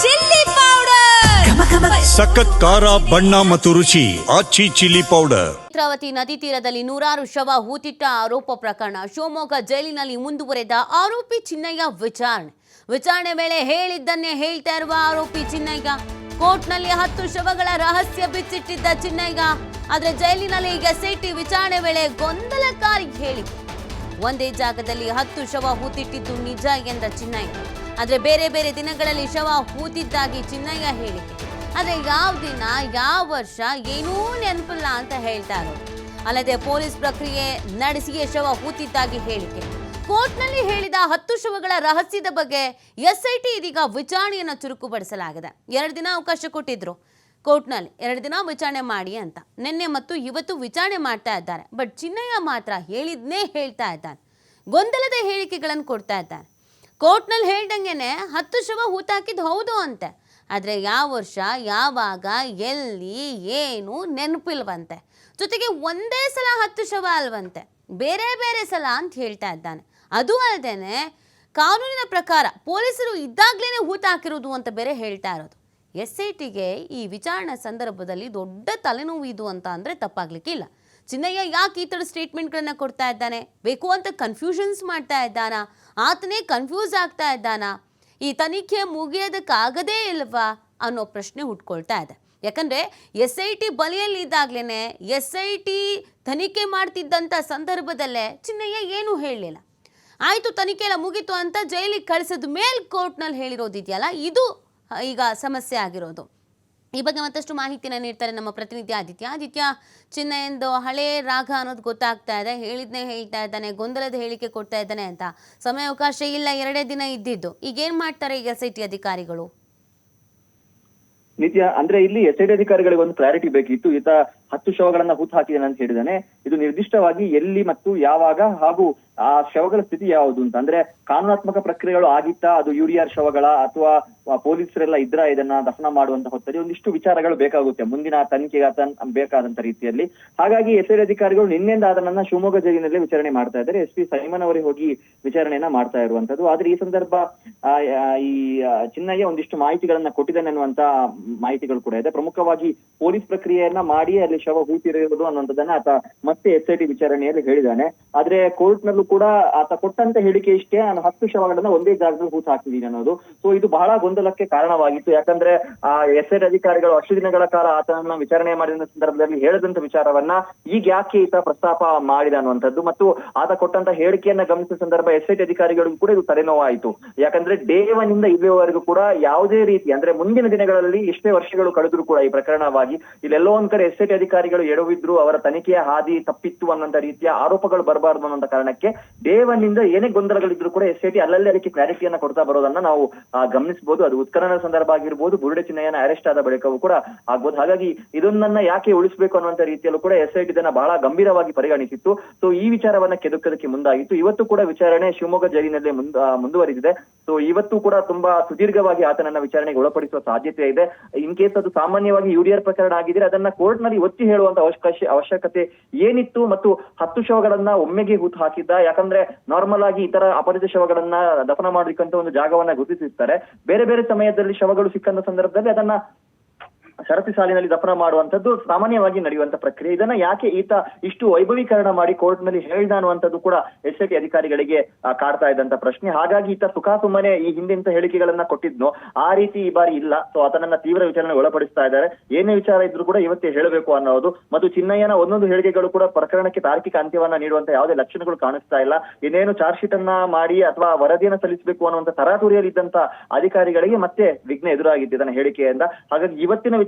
Chilli powder, ಸಖತ್ ಖಾರ ಬಣ್ಣ ಮತ್ತು ರುಚಿ ಆಚಿ ಚಿಲ್ಲಿ ಪೌಡರ್. ನೇತ್ರಾವತಿ ನದಿ ತೀರದಲ್ಲಿ ನೂರಾರು ಶವ ಹೂತಿಟ್ಟ ಆರೋಪ ಪ್ರಕರಣ. ಶಿವಮೊಗ್ಗ ಜೈಲಿನಲ್ಲಿ ಮುಂದುವರೆದ ಆರೋಪಿ ಚಿನ್ನಯ್ಯ ವಿಚಾರಣೆ ವೇಳೆ ಹೇಳಿದ್ದನ್ನೇ ಹೇಳ್ತಾ ಇರುವ ಆರೋಪಿ ಚಿನ್ನಯ್ಯ. ಕೋರ್ಟ್ನಲ್ಲಿ 10 ಶವಗಳ ರಹಸ್ಯ ಬಿಚ್ಚಿಟ್ಟಿದ್ದ ಚಿನ್ನಯ್ಯ. ಆದ್ರೆ ಜೈಲಿನಲ್ಲಿ ಎಸ್ಐಟಿ ವಿಚಾರಣೆ ವೇಳೆ ಗೊಂದಲಕಾರಿ ಹೇಳಿಕೆ. ಒಂದೇ ಜಾಗದಲ್ಲಿ 10 ಶವ ಹೂತಿಟ್ಟಿದ್ದು ನಿಜ ಎಂದ ಚಿನ್ನಯ್ಯ. ಆದ್ರೆ ಬೇರೆ ಬೇರೆ ದಿನಗಳಲ್ಲಿ ಶವ ಹೂತಿದ್ದಾಗಿ ಚಿನ್ನಯ್ಯ ಹೇಳಿಕೆ. ಆದ್ರೆ ಯಾವ ದಿನ ಯಾವ ವರ್ಷ ಏನೂ ನೆನಪಿಲ್ಲ ಅಂತ ಹೇಳ್ತಾ ಇರೋದು. ಅಲ್ಲದೆ ಪೊಲೀಸ್ ಪ್ರಕ್ರಿಯೆ ನಡೆಸಿಯೇ ಶವ ಹೂತಿದ್ದಾಗಿ ಹೇಳಿಕೆ. ಕೋರ್ಟ್ನಲ್ಲಿ ಹೇಳಿದ 10 ಶವಗಳ ರಹಸ್ಯದ ಬಗ್ಗೆ ಎಸ್ಐಟಿ ಇದೀಗ ವಿಚಾರಣೆಯನ್ನು ಚುರುಕುಗೊಳಿಸಲಾಗಿದೆ. 2 ದಿನ ಅವಕಾಶ ಕೊಟ್ಟಿದ್ರು ಕೋರ್ಟ್ನಲ್ಲಿ, 2 ದಿನ ವಿಚಾರಣೆ ಮಾಡಿ ಅಂತ. ನಿನ್ನೆ ಮತ್ತು ಇವತ್ತು ವಿಚಾರಣೆ ಮಾಡ್ತಾ ಇದ್ದಾರೆ. ಬಟ್ ಚಿನ್ನಯ್ಯ ಮಾತ್ರ ಹೇಳಿದ್ನೇ ಹೇಳ್ತಾ ಇದ್ದಾನೆ. ಗೊಂದಲದ ಹೇಳಿಕೆಗಳನ್ನು ಕೊಡ್ತಾ ಇದ್ದಾನೆ. ಕೋರ್ಟ್ನಲ್ಲಿ ಹೇಳ್ದಂಗೆನೆ 10 ಶವ ಹೂತಾಕಿದ್ದು ಹೌದು ಅಂತೆ. ಆದರೆ ಯಾವ ವರ್ಷ, ಯಾವಾಗ, ಎಲ್ಲಿ, ಏನು ನೆನಪಿಲ್ವಂತೆ. ಜೊತೆಗೆ ಒಂದೇ ಸಲ 10 ಶವ ಅಲ್ವಂತೆ, ಬೇರೆ ಬೇರೆ ಸಲ ಅಂತ ಹೇಳ್ತಾ ಇದ್ದಾನೆ. ಅದು ಅಲ್ಲದೆ ಕಾನೂನಿನ ಪ್ರಕಾರ ಪೊಲೀಸರು ಇದ್ದಾಗಲೇ ಹೂತಾಕಿರೋದು ಅಂತ ಬೇರೆ ಹೇಳ್ತಾ ಇರೋದು. ಎಸ್ಐಟಿಗೆ ಈ ವಿಚಾರಣೆ ಸಂದರ್ಭದಲ್ಲಿ ದೊಡ್ಡ ತಲೆನೋವು ಇದು ಅಂತ ಅಂದರೆ ತಪ್ಪಾಗ್ಲಿಕ್ಕಿಲ್ಲ. ಚಿನ್ನಯ್ಯ ಯಾಕೆ ಈ ಥರ ಸ್ಟೇಟ್ಮೆಂಟ್ಗಳನ್ನ ಕೊಡ್ತಾ ಇದ್ದಾನೆ? ಬೇಕು ಅಂತ ಕನ್ಫ್ಯೂಷನ್ಸ್ ಮಾಡ್ತಾ ಇದ್ದಾನಾ? ಆತನೇ ಕನ್ಫ್ಯೂಸ್ ಆಗ್ತಾ ಇದ್ದಾನಾ? ಈ ತನಿಖೆ ಮುಗಿಯೋದಕ್ಕಾಗದೇ ಇಲ್ವಾ ಅನ್ನೋ ಪ್ರಶ್ನೆ ಹುಟ್ಕೊಳ್ತಾ ಇದೆ. ಯಾಕಂದರೆ SIT ಬಲಿಯಲ್ಲಿದ್ದಾಗಲೇ SIT ತನಿಖೆ ಮಾಡ್ತಿದ್ದಂಥ ಸಂದರ್ಭದಲ್ಲೇ ಚಿನ್ನಯ್ಯ ಏನೂ ಹೇಳಲಿಲ್ಲ. ಆಯಿತು, ತನಿಖೆ ಎಲ್ಲ ಮುಗೀತು ಅಂತ ಜೈಲಿಗೆ ಕಳಿಸಿದ ಮೇಲೆ ಕೋರ್ಟ್ನಲ್ಲಿ ಹೇಳಿರೋದಿದೆಯಲ್ಲ, ಇದು ಈಗ ಸಮಸ್ಯೆ ಆಗಿರೋದು. ಈ ಬಗ್ಗೆ ಮತ್ತಷ್ಟು ಮಾಹಿತಿನ ನೀಡ್ತಾರೆ ನಮ್ಮ ಪ್ರತಿನಿಧಿ ಆದಿತ್ಯ. ಚಿನ್ನಯ್ಯಂದು ಹಳೇ ರಾಗ ಅನ್ನೋದು ಗೊತ್ತಾಗ್ತಾ ಇದೆ. ಹೇಳಿದ್ನೇ ಹೇಳ್ತಾ ಇದ್ದಾನೆ, ಗೊಂದಲದ ಹೇಳಿಕೆ ಕೊಡ್ತಾ ಇದ್ದಾನೆ ಅಂತ. ಸಮಯಾವಕಾಶ ಇಲ್ಲ, 2 ದಿನ ಇದ್ದಿದ್ದು. ಈಗ ಏನ್ ಮಾಡ್ತಾರೆ SIT ಅಧಿಕಾರಿಗಳು? ನಿತ್ಯ ಅಂದ್ರೆ ಇಲ್ಲಿ SIT ಅಧಿಕಾರಿಗಳಿಗೆ ಒಂದು ಕ್ಲಾರಿಟಿ ಬೇಕಿತ್ತು. ಈತ 10 ಶವಗಳನ್ನ ಹೂತು ಹಾಕಿದ್ದಾನೆ ಅಂತ ಹೇಳಿದಾನೆ. ಇದು ನಿರ್ದಿಷ್ಟವಾಗಿ ಎಲ್ಲಿ ಮತ್ತು ಯಾವಾಗ ಹಾಗೂ ಆ ಶವಗಳ ಸ್ಥಿತಿ ಯಾವುದು ಅಂತ, ಅಂದ್ರೆ ಕಾನೂನಾತ್ಮಕ ಪ್ರಕ್ರಿಯೆಗಳು ಆಗಿತ್ತಾ, ಅದು UDR ಶವಗಳ ಅಥವಾ ಪೊಲೀಸರೆಲ್ಲ ಇದ್ರ ಇದನ್ನ ದಫನ ಮಾಡುವಂತ ಹೊತ್ತಲ್ಲಿ ಒಂದಿಷ್ಟು ವಿಚಾರಗಳು ಬೇಕಾಗುತ್ತೆ ಮುಂದಿನ ತನಿಖೆಗೆ ಬೇಕಾದಂತ ರೀತಿಯಲ್ಲಿ. ಹಾಗಾಗಿ SIT ಅಧಿಕಾರಿಗಳು ನಿನ್ನೆಯಿಂದ ಅದನ್ನ ಶಿವಮೊಗ್ಗ ಜೈಲಿನಲ್ಲಿ ವಿಚಾರಣೆ ಮಾಡ್ತಾ ಇದ್ದಾರೆ. SP ಸೈಮನ್ ಅವರಿಗೆ ಹೋಗಿ ವಿಚಾರಣೆಯನ್ನ ಮಾಡ್ತಾ ಇರುವಂತದ್ದು. ಆದ್ರೆ ಈ ಸಂದರ್ಭ ಈ ಚಿನ್ನಯ್ಯ ಒಂದಿಷ್ಟು ಮಾಹಿತಿಗಳನ್ನ ಕೊಟ್ಟಿದ್ದಾನೆ ಅನ್ನುವಂತ ಮಾಹಿತಿಗಳು ಕೂಡ ಇದೆ. ಪ್ರಮುಖವಾಗಿ ಪೊಲೀಸ್ ಪ್ರಕ್ರಿಯೆಯನ್ನ ಮಾಡಿ ಅಲ್ಲಿ ಶವ ಹೂತಿರುವುದು ಅನ್ನುವಂಥದ್ದನ್ನ ಆತ ಮತ್ತೆ SIT ವಿಚಾರಣೆಯಲ್ಲಿ ಹೇಳಿದ್ದಾನೆ. ಆದ್ರೆ ಕೋರ್ಟ್ ನಲ್ಲೂ ಕೂಡ ಆತ ಕೊಟ್ಟಂತ ಹೇಳಿಕೆ ಇಷ್ಟೇ, ನಾನು 10 ಶವಗಳನ್ನ ಒಂದೇ ಜಾಗದಲ್ಲಿ ಹೂತು ಹಾಕಿದ್ದೀನಿ ಅನ್ನೋದು. ಸೊ ಇದು ಬಹಳ ಗೊಂದಲಕ್ಕೆ ಕಾರಣವಾಗಿತ್ತು. ಯಾಕಂದ್ರೆ SIT ಅಧಿಕಾರಿಗಳು ಅಷ್ಟು ದಿನಗಳ ಕಾಲ ಆತನನ್ನ ವಿಚಾರಣೆ ಮಾಡಿದ ಸಂದರ್ಭದಲ್ಲಿ ಹೇಳದಂತ ವಿಚಾರವನ್ನ ಈಗ ಯಾಕೆ ಈತ ಪ್ರಸ್ತಾಪ ಮಾಡಿದ ಅನ್ನುವಂಥದ್ದು ಮತ್ತು ಆತ ಕೊಟ್ಟಂತ ಹೇಳಿಕೆಯನ್ನ ಗಮನಿಸಿದ ಸಂದರ್ಭ SIT ಅಧಿಕಾರಿಗಳಿಗೂ ಕೂಡ ಇದು ತಲೆನೋವಾಯಿತು. ಯಾಕಂದ್ರೆ ಡೇ 1 ಇಂದ ಇಲ್ಲಿವರೆಗೂ ಕೂಡ ಯಾವುದೇ ರೀತಿ ಅಂದ್ರೆ ಮುಂದಿನ ದಿನಗಳಲ್ಲಿ ಎಷ್ಟೇ ವರ್ಷಗಳು ಕಳೆದ್ರು ಕೂಡ ಈ ಪ್ರಕರಣವಾಗಿ ಇಲ್ಲೆಲ್ಲೋ ಒಂದ್ ಕಡೆ SIT ಅಧಿಕಾರಿಗಳು ಎಡವಿದ್ರು, ಅವರ ತನಿಖೆಯ ಹಾದಿ ತಪ್ಪಿತ್ತು ಅನ್ನೋಂತ ರೀತಿಯ ಆರೋಪಗಳು ಬರಬಾರ್ದು ಅನ್ನೋ ಕಾರಣಕ್ಕೆ ಡೇ 1 ಇಂದ ಏನೇ ಗೊಂದಲಗಳಿದ್ರು ಕೂಡ SIT ಅಲ್ಲಲ್ಲಿ ಅದಕ್ಕೆ ಕ್ಲಾರಿಟಿಯನ್ನ ಕೊಡ್ತಾ ಬರೋದನ್ನ ನಾವು ಗಮನಿಸಬಹುದು. ಅದು ಉತ್ಖನನ ಸಂದರ್ಭ ಆಗಿರ್ಬೋದು, ಬುರುಡೆ ಚಿನ್ನಯ್ಯನ ಅರೆಸ್ಟ್ ಆದ ಬಳಿಕವೂ ಕೂಡ ಆಗ್ಬೋದು. ಹಾಗಾಗಿ ಇದನ್ನ ಯಾಕೆ ಉಳಿಸಬೇಕು ಅನ್ನುವಂತ ರೀತಿಯಲ್ಲೂ ಕೂಡ SIT ಇದನ್ನ ಬಹಳ ಗಂಭೀರವಾಗಿ ಪರಿಗಣಿಸಿತ್ತು. ಸೊ ಈ ವಿಚಾರವನ್ನ ಕೆದಕೋದಕ್ಕೆ ಮುಂದಾಗಿತ್ತು. ಇವತ್ತು ಕೂಡ ವಿಚಾರಣೆ ಶಿವಮೊಗ್ಗ ಜೈಲಿನಲ್ಲಿ ಮುಂದುವರಿದಿದೆ. ಸೊ ಇವತ್ತು ಕೂಡ ತುಂಬಾ ಸುದೀರ್ಘವಾಗಿ ಆತನನ್ನ ವಿಚಾರಣೆಗೆ ಒಳಪಡಿಸುವ ಸಾಧ್ಯತೆ ಇದೆ. ಇನ್ ಕೇಸ್ ಅದು ಸಾಮಾನ್ಯವಾಗಿ UDR ಪ್ರಕರಣ ಆಗಿದ್ರೆ ಅದನ್ನ ಕೋರ್ಟ್ ನಲ್ಲಿ ಒತ್ತಿ ಹೇಳುವಂತ ಅವಶ್ಯಕತೆ ಏನಿತ್ತು ಮತ್ತು 10 ಶವಗಳನ್ನ ಒಮ್ಮೆಗೆ ಹೂತು ಹಾಕಿದ್ದ. ಯಾಕಂದ್ರೆ ನಾರ್ಮಲ್ ಆಗಿ ಇತರ ಅಪರಿಚಿತ ಶವಗಳನ್ನ ದಫನ ಮಾಡ್ಲಿಕ್ಕಂತ ಒಂದು ಜಾಗವನ್ನ ಗುರುತಿಸಿರ್ತಾರೆ. ಬೇರೆ ಬೇರೆ ಸಮಯದಲ್ಲಿ ಶವಗಳು ಸಿಕ್ಕಂತ ಸಂದರ್ಭದಲ್ಲಿ ಅದನ್ನ ಷರತಿ ಸಾಲಿನಲ್ಲಿ ದಫನ ಮಾಡುವಂತದ್ದು ಸಾಮಾನ್ಯವಾಗಿ ನಡೆಯುವಂತ ಪ್ರಕ್ರಿಯೆ. ಇದನ್ನ ಯಾಕೆ ಈತ ಇಷ್ಟು ವೈಭವೀಕರಣ ಮಾಡಿ ಕೋರ್ಟ್ ನಲ್ಲಿ ಹೇಳ್ದ ಅನ್ನುವಂಥದ್ದು ಕೂಡ SIT ಅಧಿಕಾರಿಗಳಿಗೆ ಕಾಡ್ತಾ ಇದ್ದಂತ ಪ್ರಶ್ನೆ. ಹಾಗಾಗಿ ಈತ ಸುಮ್ಮನೆ ಈ ಹಿಂದಿನ ಹೇಳಿಕೆಗಳನ್ನ ಕೊಟ್ಟಿದ್ನೋ ಆ ರೀತಿ ಈ ಬಾರಿ ಇಲ್ಲ. ಸೊ ಅದನ್ನ ತೀವ್ರ ವಿಚಾರಣೆ ಒಳಪಡಿಸ್ತಾ ಇದ್ದಾರೆ. ಏನೇ ವಿಚಾರ ಇದ್ರು ಕೂಡ ಇವತ್ತೇ ಹೇಳಬೇಕು ಅನ್ನೋದು ಮತ್ತು ಚಿನ್ನಯ್ಯನ ಒಂದೊಂದು ಹೇಳಿಕೆಗಳು ಕೂಡ ಪ್ರಕರಣಕ್ಕೆ ತಾರ್ಕಿಕ ಅಂತ್ಯವನ್ನ ನೀಡುವಂತ ಯಾವುದೇ ಲಕ್ಷಣಗಳು ಕಾಣಿಸ್ತಾ ಇಲ್ಲ. ಇನ್ನೇನು ಚಾರ್ಜ್ ಶೀಟ್ ಅನ್ನ ಮಾಡಿ ಅಥವಾ ವರದಿಯನ್ನ ಸಲ್ಲಿಸಬೇಕು ಅನ್ನುವಂತ ತರಾತುರಿಯಲ್ಲಿ ಇದ್ದಂತ ಅಧಿಕಾರಿಗಳಿಗೆ ಮತ್ತೆ ವಿಘ್ನ ಎದುರಾಗಿತ್ತು ಇದನ್ನ ಹೇಳಿಕೆಯಿಂದ. ಹಾಗಾಗಿ ಇವತ್ತಿನ